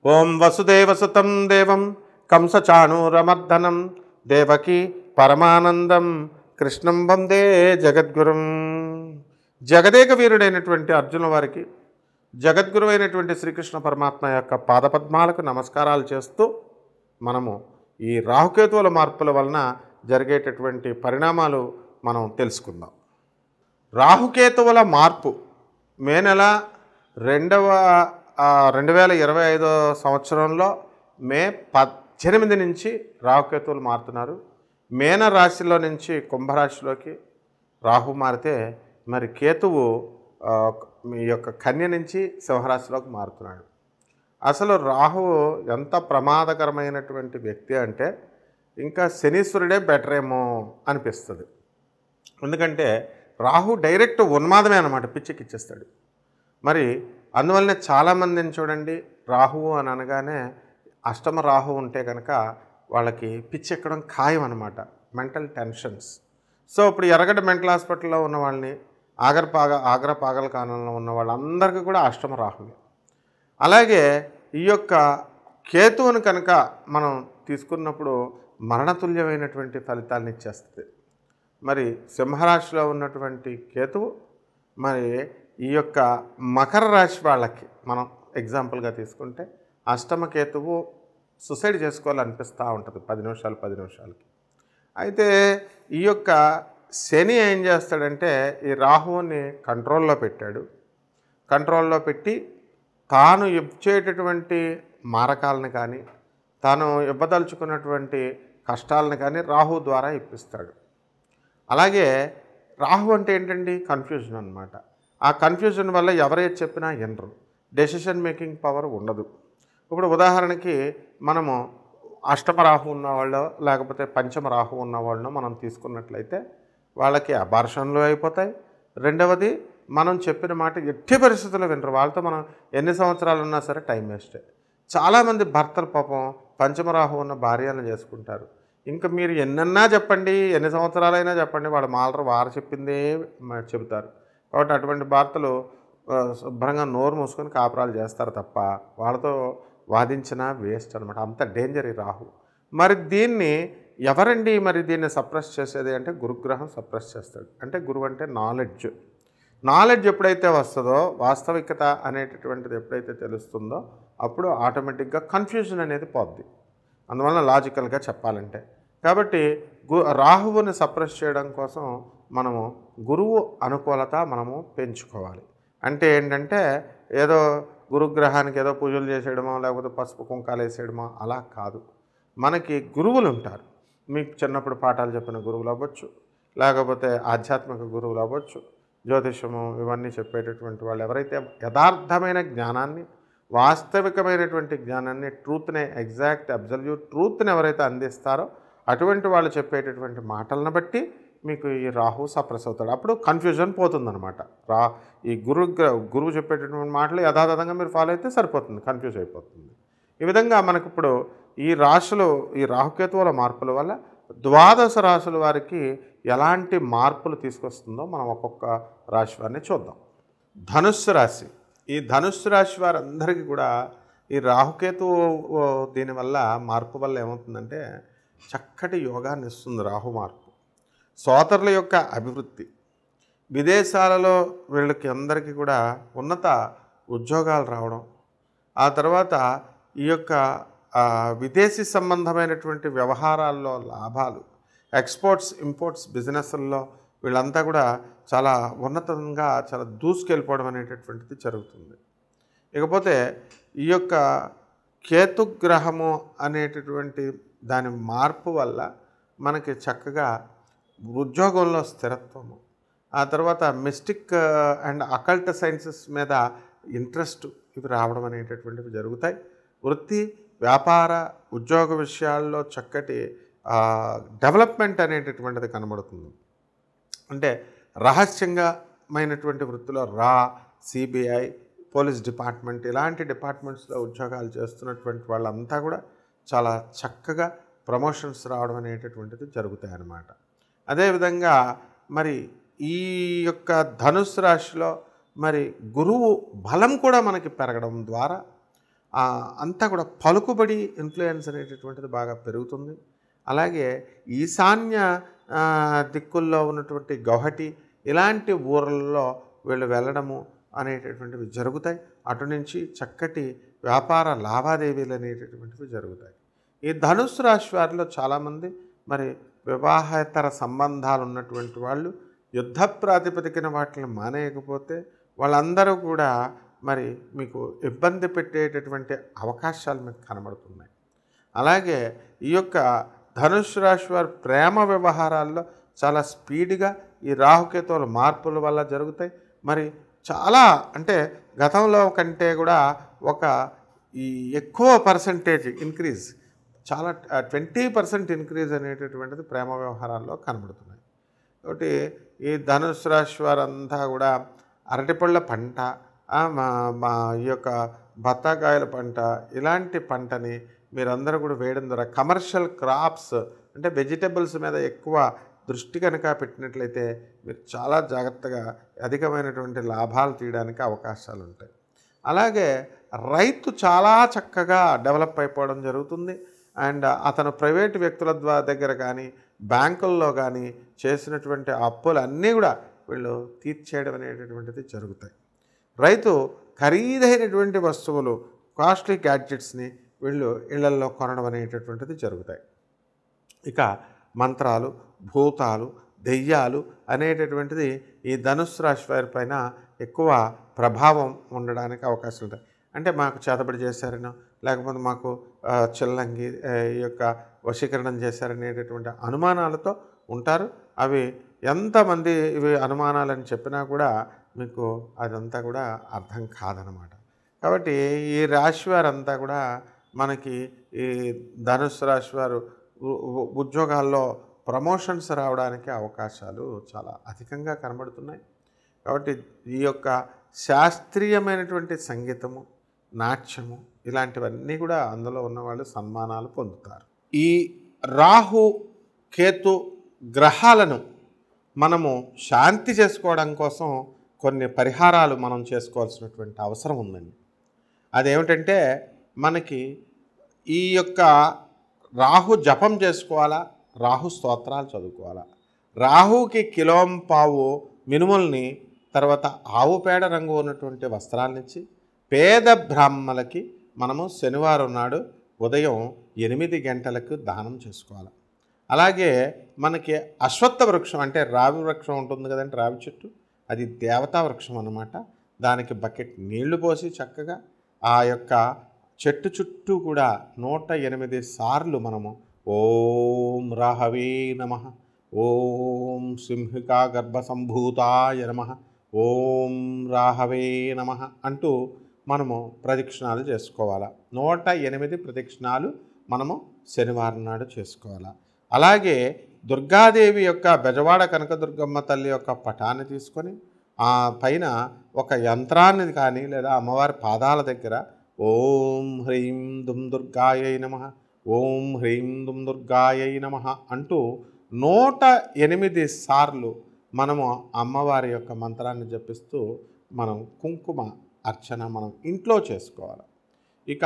ఓం వసుదేవసుతం దేవం కంసచాణూరమర్దనం దేవకి పరమానందం కృష్ణం వందే జగద్గురుం. జగదేక వీరుడైనటువంటి అర్జున వారికి జగద్గురువైనటువంటి శ్రీకృష్ణ పరమాత్మ యొక్క పాదపద్మాలకు నమస్కారాలు చేస్తూ మనము ఈ రాహుకేతువుల మార్పుల వలన జరిగేటటువంటి పరిణామాలు మనం తెలుసుకుందాం. రాహుకేతువుల మార్పు మే నెల 2025 సంవత్సరంలో మే 18 నుంచి రాహుకేతువులు మారుతున్నారు. మేన రాశిలో నుంచి కుంభరాశిలోకి రాహు మారితే మరి కేతువు మీ యొక్క కన్య నుంచి సింహరాశిలోకి మారుతున్నాడు. అసలు రాహువు ఎంత ప్రమాదకరమైనటువంటి వ్యక్తి అంటే ఇంకా శనీశ్వరుడే బెటర్ ఏమో అనిపిస్తుంది. ఎందుకంటే రాహు డైరెక్ట్ ఉన్మాదమే అన్నమాట, పిచ్చికిచ్చేస్తాడు. మరి అందువల్లనే చాలామందిని చూడండి, రాహువు అని అనగానే అష్టమ రాహు ఉంటే కనుక వాళ్ళకి పిచ్చి ఎక్కడం ఖాయం అనమాట, మెంటల్ టెన్షన్స్. సో ఇప్పుడు ఎర్రగడ్డ మెంటల్ హాస్పిటల్లో ఉన్న వాళ్ళని, ఆగ్రా పాగలకానంలో ఉన్న వాళ్ళందరికీ కూడా అష్టమ రాహువే. అలాగే ఈ యొక్క కేతువును కనుక మనం తీసుకున్నప్పుడు మరణతుల్యమైనటువంటి ఫలితాలను ఇచ్చేస్తుంది. మరి సింహరాశిలో ఉన్నటువంటి కేతువు మరి ఈ యొక్క మకర రాశి వాళ్ళకి మనం ఎగ్జాంపుల్గా తీసుకుంటే అష్టమ కేతువు సూసైడ్ చేసుకోవాలనిపిస్తూ ఉంటుంది 10 నిమిషాలకి. అయితే ఈ యొక్క శని ఏం చేస్తాడంటే ఈ రాహువుని కంట్రోల్లో పెట్టాడు. కంట్రోల్లో పెట్టి తాను ఇచ్చేటటువంటి మారకాలను కానీ తాను ఇవ్వదలుచుకున్నటువంటి కష్టాలను కానీ రాహు ద్వారా ఇప్పిస్తాడు. అలాగే రాహు అంటే ఏంటండి, కన్ఫ్యూజన్ అన్నమాట. ఆ కన్ఫ్యూజన్ వల్ల ఎవరైతే చెప్పినా వినరు, డెసిషన్ మేకింగ్ పవర్ ఉండదు. ఇప్పుడు ఉదాహరణకి మనము అష్టమ రాహు ఉన్నవాళ్ళు లేకపోతే పంచమ రాహు ఉన్నవాళ్ళను మనం తీసుకున్నట్లయితే వాళ్ళకి అబార్షన్లు అయిపోతాయి. రెండవది మనం చెప్పిన మాట ఎట్టి పరిస్థితుల్లో వినరు. వాళ్ళతో మనం ఎన్ని సంవత్సరాలు ఉన్నా సరే టైం వేస్టే. చాలామంది భర్తలు పాపం పంచమ రాహు ఉన్న భార్యలను చేసుకుంటారు. ఇంకా మీరు ఎన్నన్నా చెప్పండి, ఎన్ని సంవత్సరాలైనా చెప్పండి, వాడు మాలరు వారు చెప్పిందే చెబుతారు. కాబట్టి అటువంటి భర్తలు శుభ్రంగా నోరు మూసుకొని కాపురాలు చేస్తారు తప్ప వాళ్ళతో వాదించినా వేస్ట్ అనమాట. అంత డేంజర్ ఈ రాహు. మరి దీన్ని ఎవరండి మరి దీన్ని సప్రెస్ చేసేది అంటే గురుగ్రహం సప్రెస్ చేస్తాడు. అంటే గురువు అంటే నాలెడ్జ్ ఎప్పుడైతే వస్తుందో, వాస్తవికత అనేటటువంటిది ఎప్పుడైతే తెలుస్తుందో అప్పుడు ఆటోమేటిక్గా కన్ఫ్యూజన్ అనేది పోద్ది. అందువల్ల లాజికల్గా చెప్పాలంటే కాబట్టి రాహువుని సప్రెస్ చేయడం కోసం మనము గురువు అనుకూలత మనము పెంచుకోవాలి. అంటే ఏంటంటే ఏదో గురుగ్రహానికి ఏదో పూజలు చేసేయడమో లేకపోతే పసుపు కుంకాలు వేసేయడమో అలా కాదు. మనకి గురువులు ఉంటారు. మీకు చిన్నప్పుడు పాఠాలు చెప్పిన గురువులు అవ్వచ్చు, లేకపోతే ఆధ్యాత్మిక గురువులు అవ్వచ్చు, జ్యోతిషము ఇవన్నీ చెప్పేటటువంటి వాళ్ళు ఎవరైతే యథార్థమైన జ్ఞానాన్ని, వాస్తవికమైనటువంటి జ్ఞానాన్ని, ట్రూత్ని, ఎగ్జాక్ట్ అబ్జల్యూట్ ట్రూత్ని ఎవరైతే అందిస్తారో అటువంటి వాళ్ళు చెప్పేటటువంటి మాటలను బట్టి మీకు ఈ రాహు సప్రెస్ అవుతాడు. అప్పుడు కన్ఫ్యూజన్ పోతుందన్నమాట. ఈ గురువు చెప్పేటటువంటి మాటలు యథాతథంగా మీరు ఫాలో అయితే సరిపోతుంది, కన్ఫ్యూజ్ అయిపోతుంది. ఈ విధంగా మనకి ఇప్పుడు ఈ రాశులు, ఈ రాహుకేతువుల మార్పుల వల్ల 12 రాశుల వారికి ఎలాంటి మార్పులు తీసుకొస్తుందో మనం ఒక్కొక్క రాశి వారిని చూద్దాం. ధనుస్సు రాశి. ఈ ధనుస్సు రాశి వారందరికీ కూడా ఈ రాహుకేతువు దీనివల్ల మార్పు వల్ల ఏమవుతుందంటే చక్కటి యోగాన్ని ఇస్తుంది రాహు మార్పు. సోదరుల యొక్క అభివృద్ధి, విదేశాలలో వీళ్ళకి అందరికీ కూడా ఉన్నత ఉద్యోగాలు రావడం, ఆ తర్వాత ఈ యొక్క విదేశీ సంబంధమైనటువంటి వ్యవహారాల్లో లాభాలు, ఎక్స్పోర్ట్స్ ఇంపోర్ట్స్ బిజినెస్ల్లో వీళ్ళంతా కూడా చాలా ఉన్నతంగా చాలా దూసుకెళ్ళిపోవడం అనేటటువంటిది జరుగుతుంది. ఇకపోతే ఈ యొక్క కేతుగ్రహము అనేటటువంటి దాని మార్పు వల్ల మనకి చక్కగా ఉద్యోగంలో స్థిరత్వము, ఆ తర్వాత మిస్టిక్ అండ్ అకల్ట్ సైన్సెస్ మీద ఇంట్రెస్ట్ ఇవి రావడం అనేటటువంటివి జరుగుతాయి. వృత్తి, వ్యాపార, ఉద్యోగ విషయాల్లో చక్కటి డెవలప్మెంట్ అనేటటువంటిది కనబడుతుంది. అంటే రహస్యంగామైనటువంటి వృత్తిలో సిబిఐ, పోలీస్ డిపార్ట్మెంట్ ఇలాంటి డిపార్ట్మెంట్స్లో ఉద్యోగాలు చేస్తున్నటువంటి వాళ్ళంతా కూడా చాలా చక్కగా ప్రమోషన్స్ రావడం అనేటటువంటిది జరుగుతాయి అన్నమాట. అదేవిధంగా మరి ఈ యొక్క ధనుస్సు రాశిలో మరి గురువు బలం కూడా మనకి పెరగడం ద్వారా అంతా కూడా పలుకుబడి ఇన్ఫ్లుయెన్స్ అనేటటువంటిది బాగా పెరుగుతుంది. అలాగే ఈశాన్య దిక్కుల్లో ఉన్నటువంటి గౌహటి ఇలాంటి ఊర్లలో వీళ్ళు వెళ్ళడము అనేటటువంటివి జరుగుతాయి. అటు నుంచి చక్కటి వ్యాపార లావాదేవీలు అనేటటువంటివి జరుగుతాయి. ఈ ధనుస్సు రాశి వారిలో చాలామంది మరి వివాహేతర సంబంధాలు ఉన్నటువంటి వాళ్ళు యుద్ధ ప్రాతిపదికన వాటిని మానేయకపోతే వాళ్ళందరూ కూడా మరి మీకు ఇబ్బంది పెట్టేటటువంటి అవకాశాలు మీకు కనబడుతున్నాయి. అలాగే ఈ యొక్క ధనుస్సు రాశి వారి ప్రేమ వ్యవహారాల్లో చాలా స్పీడ్గా ఈ రాహుకేతువుల మార్పుల వల్ల జరుగుతాయి. మరి చాలా అంటే గతంలో కంటే కూడా ఒక ఈ ఎక్కువ పర్సంటేజ్ ఇంక్రీజ్, చాలా 20% ఇంక్రీజ్ అనేటటువంటిది ప్రేమ వ్యవహారాల్లో కనబడుతున్నాయి. కాబట్టి ఈ ధనుస్సు రాశి వారంతా కూడా అరటిపళ్ళ పంట, మా ఈ యొక్క బత్తాకాయల పంట ఇలాంటి పంటని మీరందరూ కూడా వేయడం ద్వారా కమర్షియల్ క్రాప్స్ అంటే వెజిటబుల్స్ మీద ఎక్కువ దృష్టి కనుక పెట్టినట్లయితే మీరు చాలా జాగ్రత్తగా అధికమైనటువంటి లాభాలు తీయడానికి అవకాశాలు ఉంటాయి. అలాగే రైతు చాలా చక్కగా డెవలప్ అయిపోవడం జరుగుతుంది. అండ్ అతను ప్రైవేటు వ్యక్తుల దగ్గర కానీ బ్యాంకుల్లో కానీ చేసినటువంటి అప్పులన్నీ కూడా వీళ్ళు తీర్చేయడం అనేటటువంటిది జరుగుతాయి. రైతు ఖరీదైనటువంటి వస్తువులు కాస్ట్లీ గ్యాడ్జెట్స్ని వీళ్ళు ఇళ్లల్లో కొనడం అనేటటువంటిది జరుగుతాయి. ఇక మంత్రాలు, భూతాలు, దెయ్యాలు అనేటటువంటిది ఈ ధనుస్సు రాశి వారి పైన ఎక్కువ ప్రభావం ఉండడానికి అవకాశం ఉంటాయి. అంటే మాకు చేతబడి చేశారనో లేకపోతే మాకు చిల్లంగి ఈ యొక్క వశీకరణం చేశారనేటటువంటి అనుమానాలతో ఉంటారు. అవి ఎంతమంది ఇవి అనుమానాలని చెప్పినా కూడా మీకు అదంతా కూడా అర్థం కాదనమాట. కాబట్టి ఈ రాశి వారంతా కూడా మనకి ఈ ధనుస్సు రాశి వారు ఉద్యోగాల్లో ప్రమోషన్స్ రావడానికి అవకాశాలు చాలా అధికంగా కనబడుతున్నాయి. కాబట్టి ఈ యొక్క శాస్త్రీయమైనటువంటి సంగీతము, నాట్యము ఇలాంటివన్నీ కూడా అందులో ఉన్నవాళ్ళు సన్మానాలు పొందుతారు. ఈ రాహు కేతు గ్రహాలను మనము శాంతి చేసుకోవడం కోసం కొన్ని పరిహారాలు మనం చేసుకోవాల్సినటువంటి అవసరం ఉందండి. అదేమిటంటే మనకి ఈ యొక్క రాహు జపం చేసుకోవాలా, రాహు స్తోత్రాలు చదువుకోవాలా. రాహుకి కిలోంపావు మినుముల్ని తర్వాత ఆవు పేడ రంగు ఉన్నటువంటి వస్త్రాలనిచ్చి పేద బ్రాహ్మణులకి మనము శనివారం నాడు ఉదయం 8 గంటలకు దానం చేసుకోవాలి. అలాగే మనకి అశ్వత్థ వృక్షం అంటే రావి వృక్షం ఉంటుంది కదండి, రావి చెట్టు, అది దేవతా వృక్షం అన్నమాట. దానికి బకెట్ నీళ్లు పోసి చక్కగా ఆ యొక్క చెట్టు చుట్టూ కూడా 108 సార్లు మనము ఓం రాహవే నమః, ఓం సింహికా గర్భసంభూతాయ నమః, ఓం రాహవే నమః అంటూ మనము ప్రదక్షిణాలు చేసుకోవాలి. 108 ప్రదక్షిణాలు మనము శనివారం నాడు చేసుకోవాలి. అలాగే దుర్గాదేవి యొక్క బెజవాడ కనకదుర్గమ్మ తల్లి యొక్క పటాన్ని తీసుకొని ఆ పైన ఒక యంత్రాన్ని కానీ లేదా అమ్మవారి పాదాల దగ్గర ఓం హ్రీం దుమ్ దుర్గాయై నమః, ఓం హ్రీం దుమ్ దుర్గాయై నమః అంటూ 108 సార్లు మనము అమ్మవారి యొక్క మంత్రాన్ని జపిస్తూ మనం కుంకుమ అర్చన మనం ఇంట్లో చేసుకోవాలి. ఇక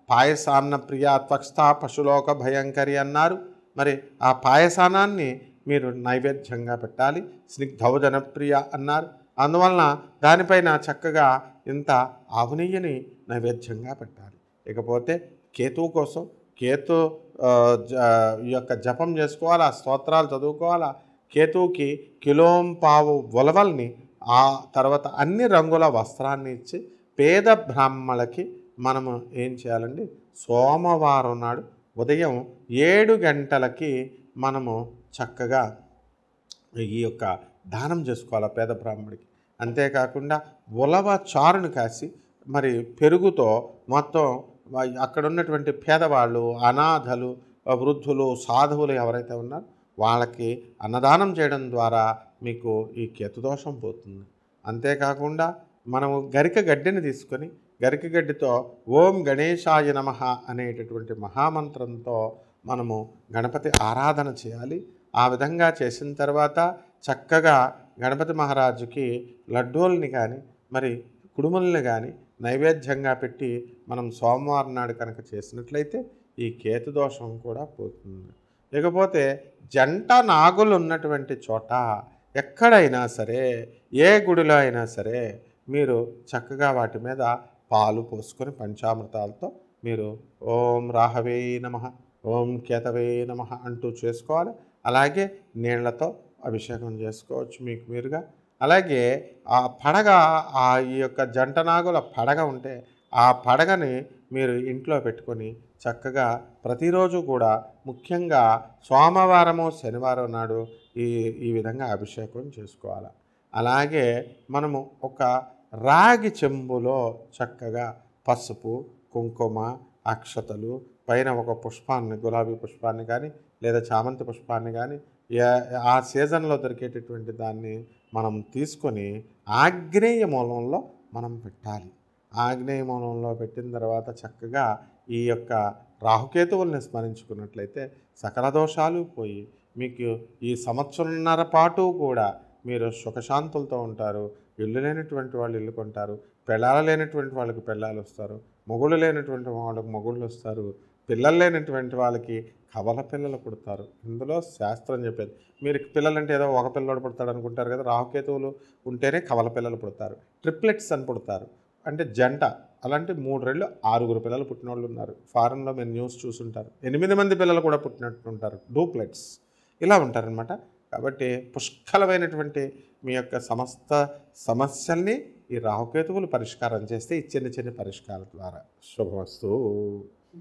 పాయసాన్న ప్రియ త్వక్స్థ పశులోక భయంకరి అన్నారు. మరి ఆ పాయసానాన్ని మీరు నైవేద్యంగా పెట్టాలి. స్నిగ్ధౌజన ప్రియ అన్నారు. అందువలన దానిపైన చక్కగా ఇంత ఆవు నెయ్యిని నైవేద్యంగా పెట్టాలి. ఇకపోతే కేతువు కోసం కేతు ఈ యొక్క జపం చేసుకోవాలా, స్తోత్రాలు చదువుకోవాలా. కేతువుకి కిలోంపావు ఉలవల్ని ఆ తర్వాత అన్ని రంగుల వస్త్రాన్ని ఇచ్చి పేద బ్రాహ్మణులకి మనము ఏం చేయాలండి, సోమవారం నాడు ఉదయం 7 గంటలకి మనము చక్కగా ఈ యొక్క దానం చేసుకోవాలి పేద బ్రాహ్మడికి. అంతేకాకుండా ఉలవ చారును కాసి మరి పెరుగుతో మొత్తం అక్కడ ఉన్నటువంటి పేదవాళ్ళు, అనాథలు, వృద్ధులు, సాధువులు ఎవరైతే ఉన్నారో వాళ్ళకి అన్నదానం చేయడం ద్వారా మీకు ఈ కేతుదోషం పోతుంది. అంతేకాకుండా మనము గరిక గడ్డిని తీసుకొని గరిక గడ్డితో ఓం గణేశాయ నమః అనేటటువంటి మహామంత్రంతో మనము గణపతి ఆరాధన చేయాలి. ఆ విధంగా చేసిన తర్వాత చక్కగా గణపతి మహారాజుకి లడ్డూల్ని కానీ మరి కుడుముల్ని కానీ నైవేద్యంగా పెట్టి మనం సోమవారం నాడు కనుక చేసినట్లయితే ఈ కేతు దోషం కూడా పోతుంది. ఇకపోతే జంట నాగులు ఉన్నటువంటి చోట ఎక్కడైనా సరే, ఏ గుడిలో అయినా సరే, మీరు చక్కగా వాటి మీద పాలు పోసుకొని పంచామృతాలతో మీరు ఓం రాహవే నమః, ఓం కేతవే నమః అంటూ చేసుకోవాలి. అలాగే నీళ్లతో అభిషేకం చేసుకోవచ్చు మీకు మీరుగా. అలాగే ఆ పడగ, ఈ యొక్క జంట నాగుల పడగ ఉంటే ఆ పడగని మీరు ఇంట్లో పెట్టుకొని చక్కగా ప్రతిరోజు కూడా, ముఖ్యంగా సోమవారము శనివారం నాడు ఈ ఈ విధంగా అభిషేకం చేసుకోవాలి. అలాగే మనము ఒక రాగి చెంబులో చక్కగా పసుపు, కుంకుమ, అక్షతలు, పైన ఒక పుష్పాన్ని, గులాబీ పుష్పాన్ని కానీ లేదా చామంతి పుష్పాన్ని కానీ, ఆ సీజన్లో దొరికేటటువంటి దాన్ని మనం తీసుకొని ఆగ్నేయ మూలంలో మనం పెట్టాలి. ఆగ్నేయ మూలంలో పెట్టిన తర్వాత చక్కగా ఈ యొక్క రాహుకేతువుల్ని స్మరించుకున్నట్లయితే సకల దోషాలు పోయి మీకు ఈ సంవత్సరంన్నర పాటు కూడా మీరు సుఖశాంతులతో ఉంటారు. ఇల్లు లేనటువంటి వాళ్ళు ఇల్లు కొంటారు, పెళ్ళాలు లేనటువంటి వాళ్ళకి పెళ్ళాలు వస్తారు, మొగుళ్ళు లేనటువంటి వాళ్ళకి మొగుళ్ళు వస్తారు, పిల్లలు లేనటువంటి వాళ్ళకి కవల పిల్లలు పుడతారు. ఇందులో శాస్త్రం చెప్పేది. మీరు పిల్లలంటే ఏదో ఒక పిల్లడు పుడతాడు అనుకుంటారు కదా, రాహుకేతువులు ఉంటేనే కవల పిల్లలు పుడతారు. ట్రిప్లెట్స్ అని పుడతారు, అంటే జంట. అలాంటి 3 రెళ్ళు 6 పిల్లలు పుట్టిన వాళ్ళు ఉన్నారు. ఫారెన్లో మీరు న్యూస్ చూసుంటారు. 8 మంది పిల్లలు కూడా పుట్టినట్టుంటారు, డూప్లెట్స్. ఇలా ఉంటారనమాట. కాబట్టి పుష్కలమైనటువంటి మీ యొక్క సమస్త సమస్యల్ని ఈ రాహుకేతువులు పరిష్కారం చేస్తే ఈ చిన్న చిన్న పరిష్కారాల ద్వారా శుభమస్తు.